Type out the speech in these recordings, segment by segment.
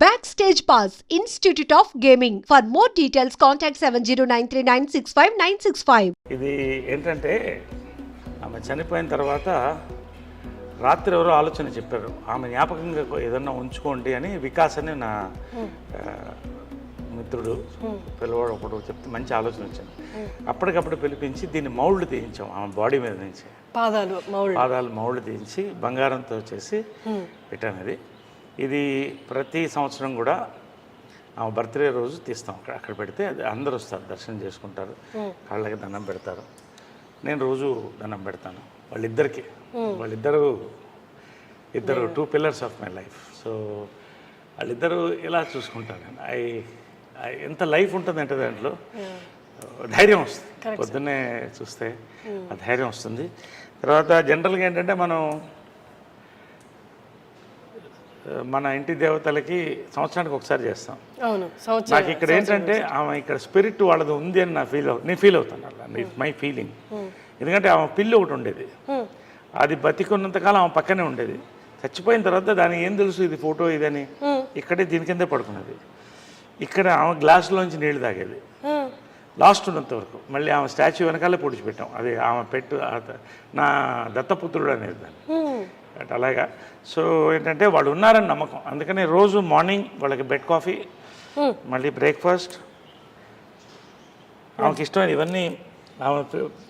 Backstage Pass, Institute of Gaming. For more details, contact 709396596. ఇది ఏంటంటే ఆమె చనిపోయిన తర్వాత రాత్రి ఎవరో ఆలోచన చెప్పారు, ఆమె జ్ఞాపకంగా ఏదన్నా ఉంచుకోండి అని. వికాస్ అని నా మిత్రుడు పిల్లవాడు ఒకడు చెప్తే మంచి ఆలోచన వచ్చింది. అప్పటికప్పుడు పిలిపించి దీన్ని మౌల్డ్ తీయించాం ఆమె బాడీ మీద నుంచి. పాదాలు మౌల్డ్ తీయించి బంగారంతో చేసి పెట్టాను. ఇది ప్రతి సంవత్సరం కూడా ఆమె బర్త్డే రోజు తీస్తాం. అక్కడ పెడితే అది అందరూ వస్తారు, దర్శనం చేసుకుంటారు, కాళ్ళకి దండం పెడతారు. నేను రోజు దండం పెడతాను ఇద్దరు 2 pillars of my life. So వాళ్ళిద్దరూ ఇలా చూసుకుంటాను. ఎంత లైఫ్ ఉంటుందంటే దాంట్లో ధైర్యం వస్తుంది. పొద్దున్నే చూస్తే ఆ ధైర్యం వస్తుంది. తర్వాత జనరల్గా ఏంటంటే మన ఇంటి దేవతలకి సంవత్సరానికి ఒకసారి చేస్తాం. నాకు ఇక్కడ ఏంటంటే ఆమె ఇక్కడ స్పిరిట్ వాళ్ళది ఉంది అని నేను ఫీల్ అవుతాను. అలా ఇట్స్ మై ఫీలింగ్. ఎందుకంటే ఆమె పిల్లి ఒకటి ఉండేది, అది బతికున్నంతకాలం ఆమె పక్కనే ఉండేది. చచ్చిపోయిన తర్వాత దానికి ఏం తెలుసు ఇది ఫోటో ఇదని, ఇక్కడే దీని కిందే పడుకున్నది. ఇక్కడ ఆమె గ్లాసులోంచి నీళ్లు తాగేది లాస్ట్ ఉన్నంత వరకు. మళ్ళీ ఆమె స్టాచ్యూ వెనకాలే పొడిచిపెట్టాం. అది ఆమె నా దత్తపుత్రుడు అనేది దాన్ని. అలాగా. సో ఏంటంటే వాళ్ళు ఉన్నారని నమ్మకం. అందుకని రోజు మార్నింగ్ వాళ్ళకి బెడ్ కాఫీ, మళ్ళీ బ్రేక్ఫాస్ట్, ఆమెకి ఇష్టమైన ఇవన్నీ ఆమె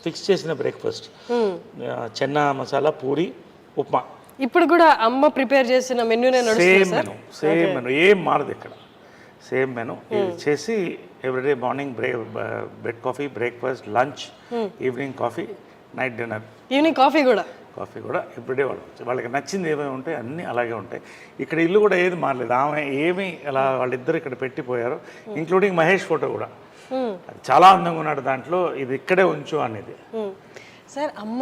ఫిక్స్ చేసిన బ్రేక్ఫాస్ట్, చెన్నా మసాలా, పూరి, ఉప్మా. ఇప్పుడు కూడా అమ్మ ప్రిపేర్ చేసిన మెనూ సేమ్ మెనూ ఏం మారదు ఇక్కడ. సేమ్ మెనూ చేసి everyday morning bed coffee, breakfast, lunch, evening coffee, night dinner, evening coffee కూడా ఎవ్రీడే వాళ్ళకి నచ్చింది ఏమేమి ఉంటాయి అన్నీ అలాగే ఉంటాయి. ఇక్కడ ఇల్లు కూడా ఏది మారలేదు. ఆమె ఏమి అలా వాళ్ళిద్దరు ఇక్కడ పెట్టిపోయారు, ఇంక్లూడింగ్ మహేష్ ఫోటో కూడా. చాలా అందంగా ఉన్నాడు దాంట్లో. ఇది ఇక్కడే ఉంచు అనేది. సార్ అమ్మ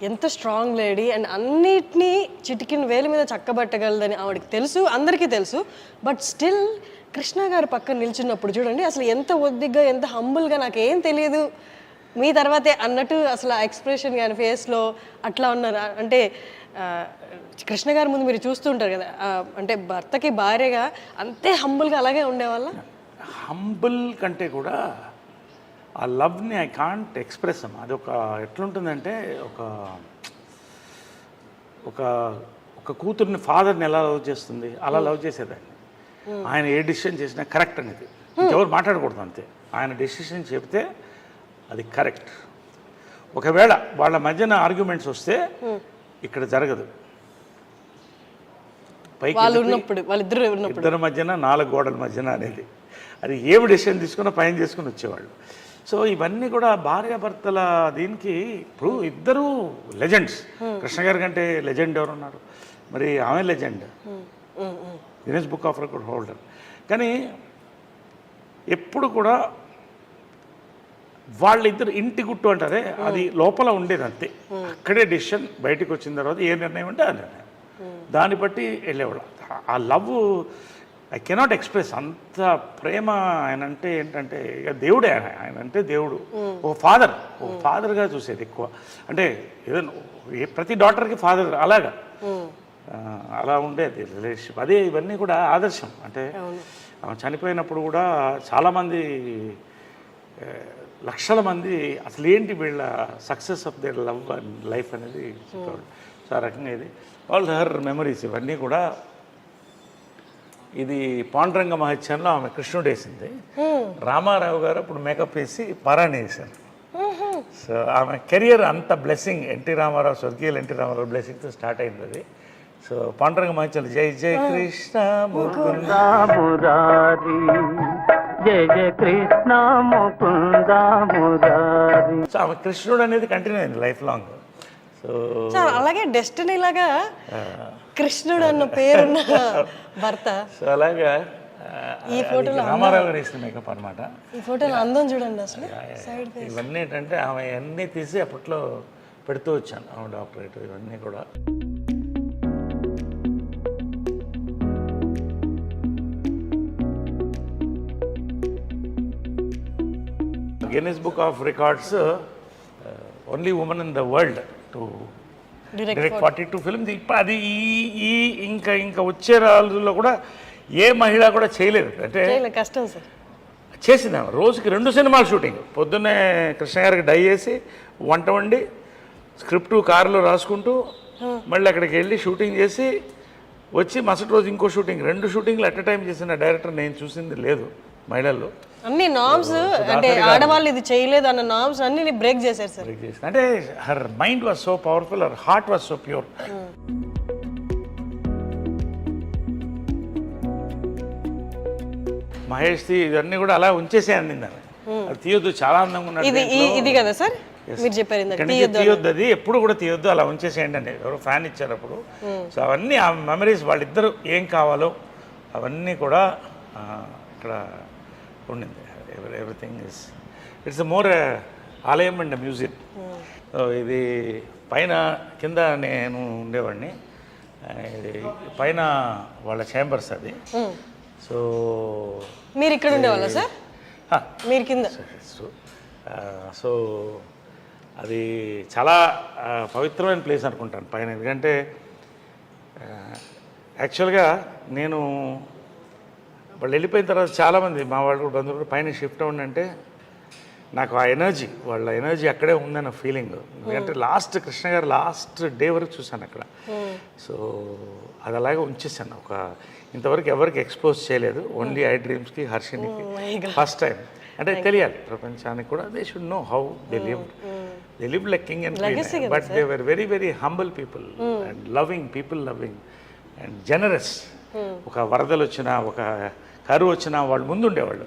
ఎంత స్ట్రాంగ్ లేడీ అండ్ అన్నిటినీ చిటికిన వేలు మీద చక్కబట్టగలదని ఆవిడకి తెలుసు, అందరికీ తెలుసు. బట్ స్టిల్ కృష్ణ గారు పక్కన నిల్చున్నప్పుడు చూడండి అసలు ఎంత ఒద్దిగ్గా, ఎంత హంబుల్గా, నాకేం తెలియదు మీ తర్వాతే అన్నట్టు అసలు ఆ ఎక్స్ప్రెషన్ కానీ ఫేస్లో అట్లా ఉన్నారు. అంటే కృష్ణ గారి ముందు మీరు చూస్తుంటారు కదా, అంటే భర్తకి భార్యగా అంతే హంబుల్గా అలాగే ఉండేవాళ్ళ. హంబుల్ కంటే కూడా ఆ లవ్ని ఐ కాంట్ ఎక్స్ప్రెస్ అమ్మా. అది ఎట్లుంటుందంటే ఒక కూతుర్ని ఫాదర్ని ఎలా లవ్ చేస్తుంది అలా లవ్ చేసేదాన్ని. ఆయన ఏ డిసిషన్ చేసినా కరెక్ట్ అనేది, ఇంకెవరు మాట్లాడకూడదు అంతే. ఆయన డెసిషన్ చెప్తే అది కరెక్ట్. ఒకవేళ వాళ్ళ మధ్యన ఆర్గ్యుమెంట్స్ వస్తే ఇక్కడ జరగదు. పైకి ఇద్దరి మధ్యన 4 గోడల మధ్యన అనేది, అది ఏమి డెసిషన్ తీసుకున్నా పైన చేసుకుని వచ్చేవాళ్ళు. సో ఇవన్నీ కూడా భార్యాభర్తల దీనికి. ఇప్పుడు ఇద్దరు లెజెండ్స్. కృష్ణ గారి కంటే లెజెండ్ ఎవరున్నారు? మరి ఆమె legend, Guinness book of record holder. కానీ ఎప్పుడు కూడా వాళ్ళిద్దరు ఇంటి గుట్టు అంటారే, అది లోపల ఉండేది అంతే. అక్కడే డెసిషన్, బయటకు వచ్చిన తర్వాత ఏ నిర్ణయం అంటే ఆ నిర్ణయం, దాన్ని బట్టి వెళ్ళేవాళ్ళు. ఆ లవ్ ఐ కెనాట్ ఎక్స్ప్రెస్. అంత ప్రేమ ఆయన అంటే ఏంటంటే ఇక దేవుడే. ఆయన అంటే దేవుడు, ఒక ఫాదర్గా చూసేది ఎక్కువ. అంటే ఏదైనా ప్రతి డాటర్కి ఫాదర్ అలాగా అలా ఉండేది రిలేషన్షిప్. అదే ఇవన్నీ కూడా ఆదర్శం. అంటే చనిపోయినప్పుడు కూడా చాలామంది, లక్షల మంది అసలు ఏంటి వీళ్ళ success of their love and life అనేది చెప్పేవాళ్ళు. సో ఆ రకంగా ఇది ఆల్ హర్ మెమరీస్ ఇవన్నీ కూడా. ఇది పాండురంగ మహత్యంలో ఆమె కృష్ణుడు వేసింది. రామారావు గారు అప్పుడు మేకప్ వేసి పారాయణ వేశారు. సో ఆమె కెరియర్ అంత బ్లెస్సింగ్, స్వర్గీయులు ఎన్టీ రామారావు బ్లెస్సింగ్తో స్టార్ట్ అయింది అది. సో పాండురంగ మహత్యంలో జై జై కృష్ణ ముకుంద మురారి, జయ జయ కృష్ణ ముకుంద మురారి. సో ఆమె కృష్ణుడు అనేది కంటిన్యూ అయింది లైఫ్ లాంగ్. సో అలాగే డెస్టినీ లాగా కృష్ణుడు అన్న పేరున్న భర్త. సో అలాగా ఈ ఫోటోలో రామారావు గారు వేసిన మేకప్ అనమాట. ఈ ఫోటోలో అందం చూడండి అసలు. ఇవన్నీ ఏంటంటే ఆమె అన్నీ తీసి అప్పట్లో పెడుతూ వచ్చాను, ఆమె డాక్టరేట్ ఇవన్నీ కూడా. Guinness book of records only women in the world to direct 42 films. అది ఇంకా వచ్చే రోజుల్లో కూడా ఏ మహిళ కూడా చేయలేదు. అంటే కష్టం సార్. చేసింది ఆమె రోజుకి 2 సినిమాలు షూటింగ్. పొద్దున్నే కృష్ణ గారికి డై చేసి వంట వండి స్క్రిప్ట్ కారులో రాసుకుంటూ మళ్ళీ అక్కడికి వెళ్ళి షూటింగ్ చేసి వచ్చి మరుసటి రోజు ఇంకో షూటింగ్, 2 షూటింగ్లు అట్ ఎ టైం చేసిన డైరెక్టర్ నేను చూసింది లేదు మహిళల్లో. అన్ని నామ్స్ అంటే ఆడవాళ్ళు ఇది చేయలేదు అన్న నామ్స్ అన్ని బ్రేక్ చేశారు సార్. అంటే her mind was so powerful, her heart was so pure. మహేష్ది ఇవన్నీ కూడా అలా ఉంచేసే అందింది ఆమె. అది తీయొద్దు, చాలా అందంగా ఉన్నాడు. ఇది కదా సార్ మీరు చెప్పారు తీయొద్దు, అది ఎప్పుడు కూడా తీయొద్దు, అలా ఉంచేసేయండి అని ఎవరో ఫ్యాన్ ఇచ్చారు అప్పుడు. సో అవన్నీ ఆ మెమరీస్, వాళ్ళిద్దరు ఏం కావాలో అవన్నీ కూడా ఇక్కడ ఉండింది. ఎవ్రీథింగ్ ఇట్స్ మోర్ ఆలయం అండ్ మ్యూజియం. సో ఇది పైన కింద నేను ఉండేవాడిని, ఇది పైన వాళ్ళ ఛాంబర్స్ అది. సో మీరు ఇక్కడ ఉండేవాళ్ళ సార్? మీరు కింద. సో అది చాలా పవిత్రమైన ప్లేస్ అనుకుంటాను పైన. ఎందుకంటే యాక్చువల్గా నేను వాళ్ళు వెళ్ళిపోయిన తర్వాత చాలామంది మా వాళ్ళు కూడా బంధువులు పైన షిఫ్ట్ అవ్వండి, నాకు ఆ ఎనర్జీ, వాళ్ళ ఎనర్జీ అక్కడే ఉందన్న ఫీలింగ్. ఎందుకంటే లాస్ట్ కృష్ణ గారు లాస్ట్ డే వరకు చూశాను అక్కడ. సో అది అలాగే ఉంచేసాను. ఇంతవరకు ఎవరికి ఎక్స్పోజ్ చేయలేదు, ఓన్లీ ఐ డ్రీమ్స్కి, హర్షినికి ఫస్ట్ టైం. అంటే తెలియాలి ప్రపంచానికి కూడా, they should know how they live like king and queen, but they were very very humble people and loving people, loving and generous. ఒక వరదలు వచ్చినా, ఒక కరువు వచ్చినా వాళ్ళు ముందు ఉండేవాళ్ళు.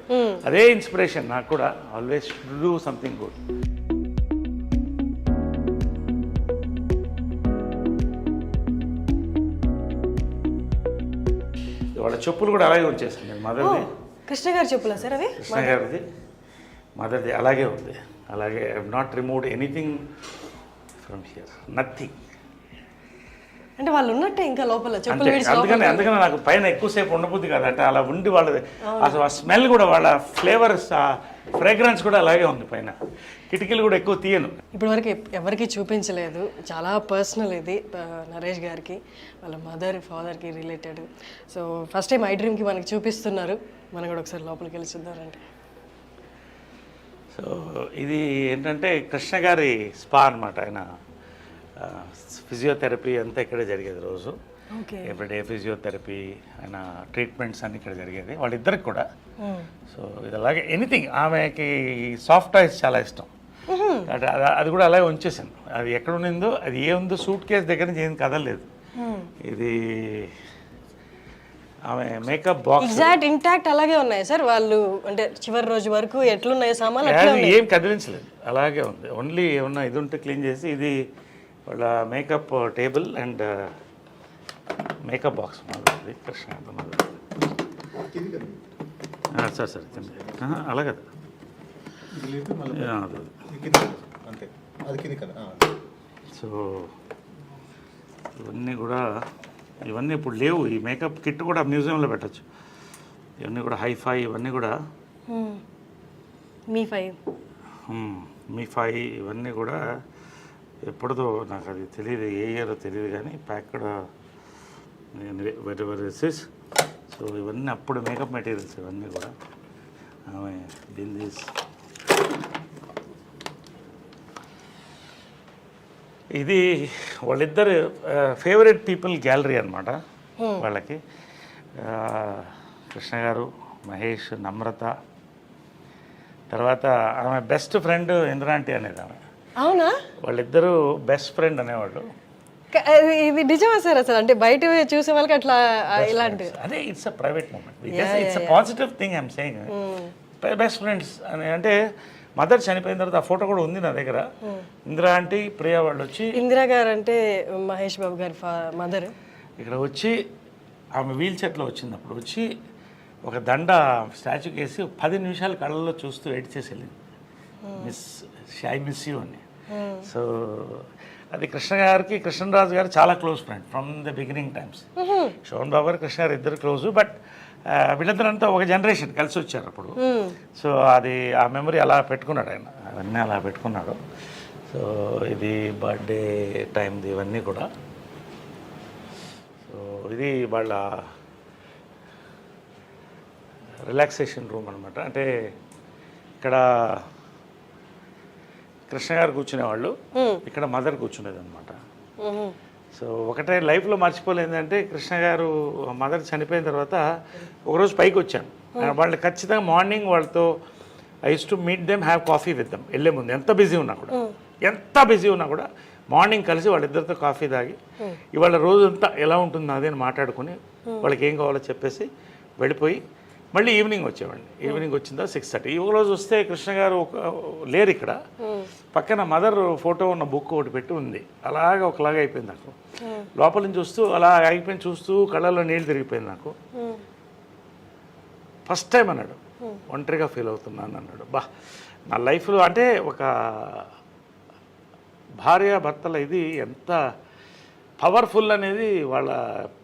అదే ఇన్స్పిరేషన్ నాకు కూడా, ఆల్వేస్ డూ సంథింగ్ గుడ్. వాళ్ళ చెప్పులు కూడా అలాగే వచ్చేసింది. మదర్ది, కృష్ణ గారి చెప్పులా సార్ అవి? కృష్ణ గారిది, మదర్ది అలాగే ఉంది. అలాగే I have not removed anything from here, nothing. అంటే వాళ్ళు ఉన్నట్టే ఇంకా లోపల చెప్పులు. అందుకని నాకు పైన ఎక్కువసేపు ఉండబుద్ది కాదు. అంటే అలా ఉండి వాళ్ళది అసలు ఆ స్మెల్ కూడా, వాళ్ళ ఫ్లేవర్స్, ఆ ఫ్రేగ్రెన్స్ కూడా అలాగే ఉంది పైన. కిటికీలు కూడా ఎక్కువ తీయను. ఇప్పటి వరకు ఎవరికి చూపించలేదు, చాలా పర్సనల్ ఇది నరేష్ గారికి, వాళ్ళ మదర్ ఫాదర్కి related. So first time I డ్రీమ్కి మనకి చూపిస్తున్నారు, మనం కూడా ఒకసారి లోపలికి వెళ్ళి చూద్దామంటే. సో ఇది ఏంటంటే కృష్ణ గారి స్పా అనమాట. ఆయన ఫిజియోథెరపీ అంతా ఇక్కడే జరిగేది రోజు. ఎవ్రీడే ఫిజియోథెరపీ, ఆయన ట్రీట్మెంట్స్ అన్నీ ఇక్కడ జరిగేది వాళ్ళిద్దరికి కూడా. సో ఇది అలాగే ఎనీథింగ్, ఆమెకి సాఫ్ట్ టాయ్స్ చాలా ఇష్టం. అంటే అది కూడా అలాగే ఉంచేసాను. అది ఎక్కడ ఉండిందో, అది ఏముందో సూట్ కేసు దగ్గర నుంచి ఏం కదలలేదు. ఇది ఆమె మేకప్ బాక్స్ ఎగ్జాక్ట్ ఇంటాక్ట్ అలాగే ఉన్నాయి సార్. వాళ్ళు అంటే చివరి రోజు వరకు ఎట్లున్నాయి సామాన్లు ఏం కదిలించలేదు, అలాగే ఉంది. ఓన్లీ ఏమన్నా ఇది ఉంటే క్లీన్ చేసి, ఇది వాళ్ళ makeup table and makeup box మాది కృష్ణ. సార్ అలాగే సో ఇవన్నీ ఇప్పుడు లేవు. ఈ మేకప్ కిట్ కూడా మ్యూజియంలో పెట్టచ్చు. ఇవన్నీ కూడా హైఫై, ఇవన్నీ కూడా మీఫై ఇవన్నీ కూడా ఎప్పుడుదో నాకు అది తెలియదు, ఏ ఇయరో తెలియదు, కానీ ప్యాక్డ్ వెరివరీసెస్. సో ఇవన్నీ అప్పుడు మేకప్ మెటీరియల్స్ ఇవన్నీ కూడా. ఆమె దీని ఇది వాళ్ళిద్దరు ఫేవరెట్ పీపుల్ గ్యాలరీ అనమాట వాళ్ళకి. కృష్ణ గారు, మహేష్, నమ్రత, తర్వాత ఆమె బెస్ట్ ఫ్రెండ్ ఇంద్రాంటి అనేది ఆమె. అవునా? వాళ్ళిద్దరూ బెస్ట్ ఫ్రెండ్ అనేవాళ్ళు. ఇది నిజమా సార్? అసలు అంటే బయట చూసే వాళ్ళకి అట్లా ఇలాంటి అదే it's a private moment, it's a positive thing I'm saying. Best friends అని అంటే మదర్ చనిపోయిన తర్వాత ఆ ఫోటో కూడా ఉంది నా దగ్గర. ఇందిరా ఆంటీ, ప్రియా వాళ్ళు వచ్చి, ఇందిరా గారు అంటే మహేష్ బాబు గారి మదర్, ఇక్కడ వచ్చి ఆమె వీల్ చైర్లో వచ్చింది. అప్పుడు వచ్చి ఒక దండ స్టాచ్యూకి వేసి 10 నిమిషాలు కళ్ళల్లో చూస్తూ ఎడిట్ చేసి వెళ్ళింది, ఐ మిస్ యూ అని. సో అది కృష్ణ గారికి, కృష్ణరాజు గారు చాలా close friend from the beginning times. Sobhan Babu garu, Krishna గారు ఇద్దరు క్లోజు. బట్ వీళ్ళందరంతా ఒక జనరేషన్ కలిసి వచ్చారు అప్పుడు. సో అది ఆ మెమరీ అలా పెట్టుకున్నాడు ఆయన, అవన్నీ అలా పెట్టుకున్నాడు. సో ఇది బర్త్డే టైంది ఇవన్నీ కూడా. సో ఇది వాళ్ళ రిలాక్సేషన్ రూమ్ అనమాట. అంటే ఇక్కడ కృష్ణ గారు కూర్చునేవాళ్ళు, ఇక్కడ మదర్ కూర్చునేది అనమాట. సో ఒకటే లైఫ్లో మర్చిపోలేదంటే కృష్ణ గారు మదర్ చనిపోయిన తర్వాత ఒకరోజు పైకి వచ్చాను. వాళ్ళు ఖచ్చితంగా మార్నింగ్ వాళ్ళతో I use to meet them, have coffee with them. వెళ్ళే ముందు ఎంత బిజీ ఉన్నా కూడా మార్నింగ్ కలిసి వాళ్ళిద్దరితో కాఫీ తాగి ఇవాళ రోజంతా ఎలా ఉంటుంది అదే అని మాట్లాడుకుని వాళ్ళకి ఏం కావాలో చెప్పేసి వెళ్ళిపోయి మళ్ళీ ఈవినింగ్ వచ్చేవాడిని. ఈవినింగ్ వచ్చిందా 6:30. ఈ రోజు వస్తే కృష్ణ గారు లేరు ఇక్కడ. పక్కన మదర్ ఫోటో ఉన్న బుక్ ఒకటి పెట్టి ఉంది. అలాగా ఒకలాగా అయిపోయింది నాకు. లోపల నుంచి చూస్తూ అలా అయిపోయింది, చూస్తూ కళ్ళల్లో నీళ్ళు తిరిగిపోయింది నాకు. ఫస్ట్ టైం అన్నాడు ఒంటరిగా ఫీల్ అవుతున్నాను అన్నాడు. నా లైఫ్లో అంటే ఒక భార్య భర్తల ఇది ఎంత పవర్ఫుల్ అనేది వాళ్ళ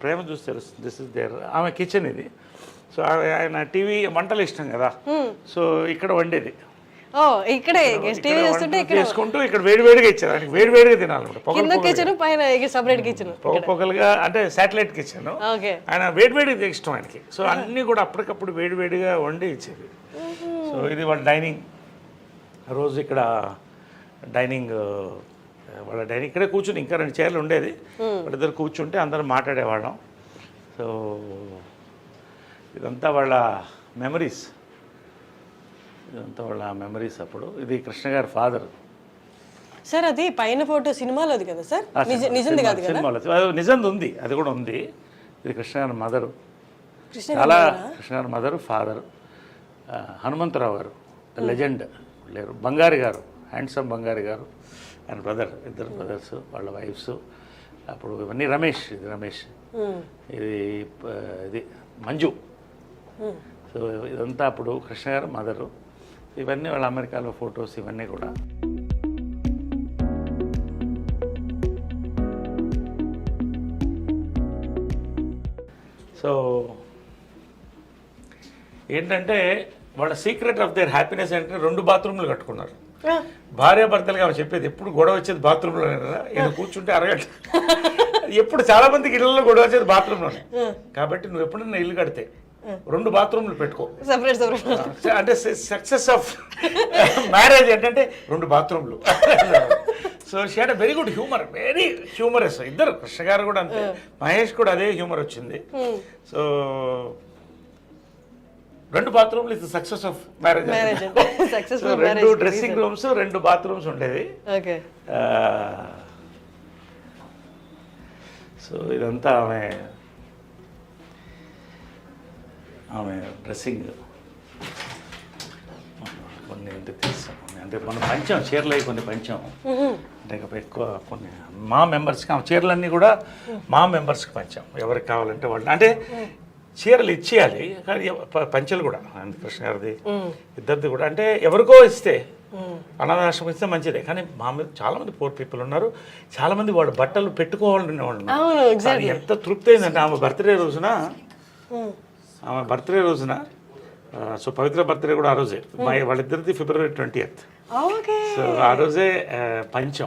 ప్రేమ చూసి తెలుస్తుంది. This is there. ఆమె కిచెన్ ఇది. సో ఆయన టీవీ వంటలు ఇష్టం కదా, సో ఇక్కడ వండేది. ఇక్కడే టీవీ చేసుకుంటూ ఇక్కడ వేడివేడిగా ఇచ్చారు. ఆయనకి వేడివేడిగా తినాలన్నమాట. పొగలుగా అంటే శాటిలైట్ కిచెన్. ఆయన వేడివేడిగా ఇష్టం ఆయనకి. సో అన్నీ కూడా అప్పటికప్పుడు వేడివేడిగా వండి ఇచ్చేది. సో ఇది వాళ్ళ డైనింగ్. రోజు ఇక్కడ డైనింగ్, వాళ్ళ డైనింగ్ ఇక్కడే కూర్చుని ఇంకా 2 చైర్లు ఉండేది. వాళ్ళిద్దరు కూర్చుంటే అందరం మాట్లాడేవాళ్ళం. సో ఇదంతా వాళ్ళ మెమరీస్, అప్పుడు. ఇది కృష్ణ గారి ఫాదర్ సార్. అది పైన ఫోటో సినిమాలోది కదా సార్, నిజంది కాదు కదా? సినిమాలో నిజంది ఉంది, అది కూడా ఉంది. ఇది కృష్ణ గారి మదరు, చాలా కృష్ణ గారి మదరు, ఫాదర్. హనుమంతరావు గారు లెజెండ్ లేరు. బంగారి గారు, హ్యాండ్సమ్ బంగారి గారు, ఆయన బ్రదర్, ఇద్దరు బ్రదర్స్, వాళ్ళ వైఫ్స్. అప్పుడు ఇవన్నీ రమేష్, ఇది రమేష్, ఇది మంజు. సో ఇదంతా అప్పుడు కృష్ణ గారు మదరు. ఇవన్నీ వాళ్ళ అమెరికాలో ఫొటోస్, ఇవన్నీ కూడా. సో ఏంటంటే వాళ్ళ సీక్రెట్ ఆఫ్ దేర్ హ్యాపీనెస్ అంటే 2 బాత్రూమ్లు కట్టుకున్నారు. భార్యాభర్తలుగా ఆమె చెప్పేది ఎప్పుడు గొడవ వచ్చేది బాత్రూంలోనే కదా. ఈయన కూర్చుంటే అరగంట. ఎప్పుడు చాలా మందికి ఇళ్లలో గొడవ వచ్చేది బాత్రూంలోనే. కాబట్టి నువ్వు ఎప్పుడైనా ఇల్లు కడితే 2 బాత్రూమ్లు పెట్టుకో. అంటే సక్సెస్ ఆఫ్ మ్యారేజ్ ఏంటంటే 2 బాత్రూమ్లు. So she had very good humour, very humorous. ఇద్దరు, కృష్ణ గారు కూడా అంతే, మహేష్ కూడా అదే హ్యూమర్ వచ్చింది. సో 2 బాత్రూమ్లు is success of marriage. 2 dressing rooms, 2 bathrooms ఉండేవి. సో ఇదంతా ఆమె డ్రెస్సింగ్. కొన్ని అంటే తెలుసు, అంటే మనం పంచాం చీరలు, కొన్ని పంచాం. అంటే ఎక్కువ కొన్ని మా మెంబర్స్కి ఆ చీరలన్నీ కూడా మా మెంబర్స్కి పంచాం. ఎవరికి కావాలంటే వాళ్ళు, అంటే చీరలు ఇచ్చేయాలి కానీ పంచలు కూడా. కృష్ణ గారిది, ఇద్దరిది కూడా. అంటే ఎవరికో ఇస్తే, అనాథాశ్రమం ఇస్తే మంచిదే. కానీ మా మీద చాలామంది పూర్ పీపుల్ ఉన్నారు. చాలామంది వాళ్ళు బట్టలు పెట్టుకోవాలనే వాళ్ళు. ఎంత తృప్తి అయిందంటే ఆమె బర్త్డే రోజున, సో పవిత్ర బర్త్డే కూడా ఆ రోజే. వాళ్ళిద్దరిది February 20th. సో ఆ రోజే పంచం.